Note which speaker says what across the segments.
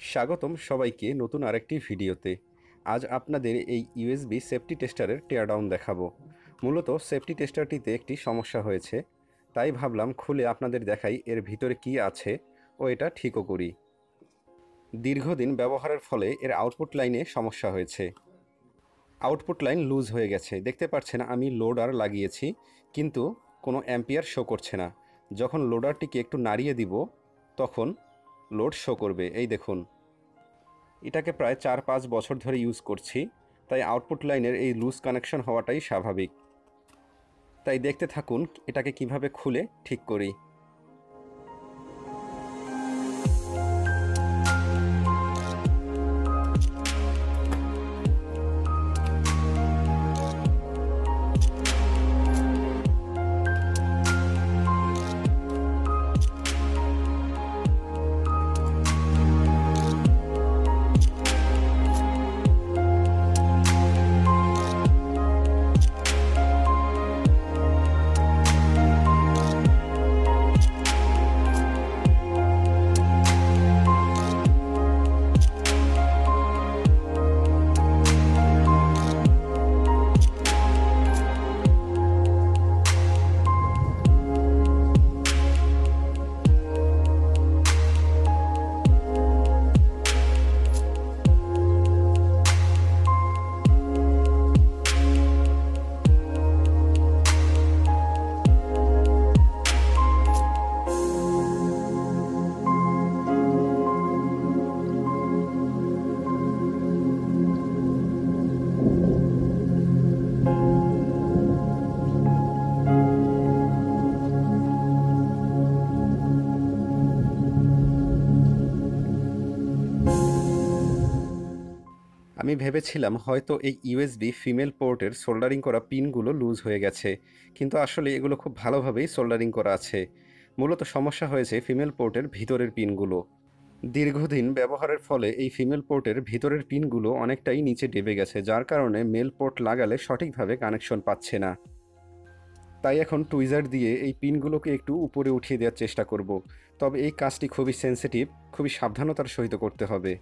Speaker 1: স্বাগতম সবাইকে নতুন আরেকটি ভিডিওতে। আজ আপনাদের এই ইউএসবি সেফটি টেস্টারের টিয়ারডাউন দেখাবো। মূলত সেফটি টেস্টারটিতে একটি সমস্যা হয়েছে, তাই ভাবলাম খুলে আপনাদের দেখাই এর ভিতরে কি আছে ও এটা ঠিকও করি। দীর্ঘদিন ব্যবহারের ফলে এর আউটপুট লাইনে সমস্যা হয়েছে। আউটপুট লাইন লুজ হয়ে গেছে। দেখতে পাচ্ছেন আমি লোডার লাগিয়েছি, কিন্তু কোনো অ্যাম্পিয়ার শো করছে না। যখন লোডারটিকে একটু নাড়িয়ে দিব তখন লোড শো করবে। এই দেখুন, এটাকে প্রায় 4-5 বছর ধরে ইউজ করছি, তাই আউটপুট লাইনের এই লুজ কানেকশন হওয়াটাই স্বাভাবিক। তাই দেখতে থাকুন এটাকে কিভাবে খুলে ঠিক করি। আমি ভেবেছিলাম হয়তো এই ইউএসবি ফিমেল পোর্টের সোল্ডারিং করা পিনগুলো লুজ হয়ে গেছে, কিন্তু আসলে এগুলো খুব ভালোভাবেই সোল্ডারিং করা আছে। মূলত সমস্যা হয়েছে ফিমেল পোর্টের ভিতরের পিনগুলো। দীর্ঘদিন ব্যবহারের ফলে এই ফিমেল পোর্টের ভিতরের পিনগুলো অনেকটাই নিচে ডেবে গেছে, যার কারণে মেল পোর্ট লাগালে সঠিকভাবে কানেকশন পাচ্ছে না। তাই এখন টুইজার দিয়ে এই পিনগুলোকে একটু উপরে উঠিয়ে দেওয়ার চেষ্টা করব। তবে এই কাজটি খুবই সেন্সিটিভ, খুবই সাবধানতার সহিত করতে হবে।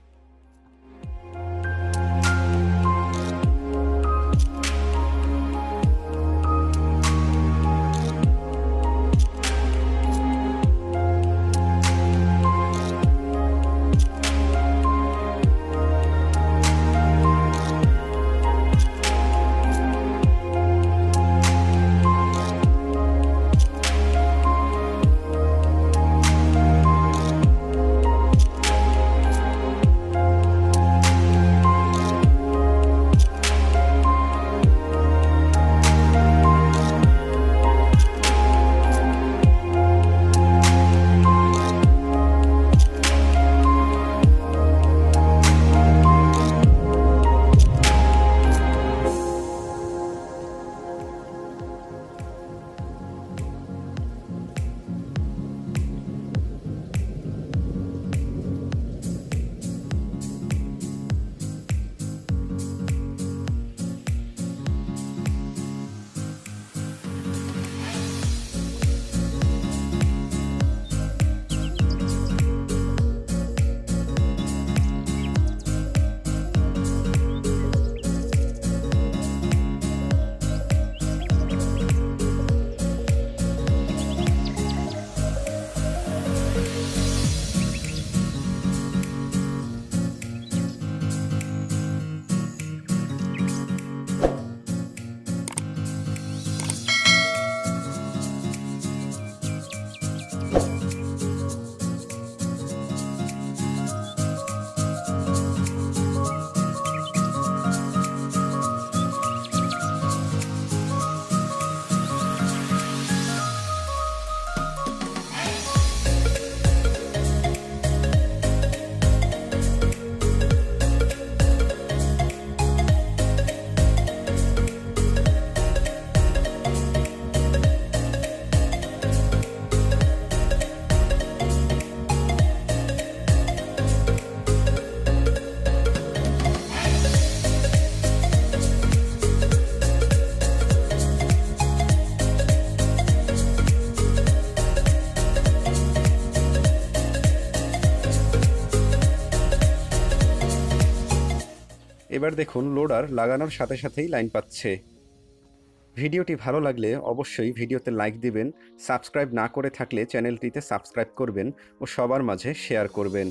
Speaker 1: এবার দেখুন লোডার লাগানোর সাথে সাথেই লাইন পাচ্ছে। ভিডিওটি ভালো লাগলে অবশ্যই ভিডিওতে লাইক দিবেন, সাবস্ক্রাইব না করে থাকলে চ্যানেলটিতে সাবস্ক্রাইব করবেন ও সবার মাঝে শেয়ার করবেন।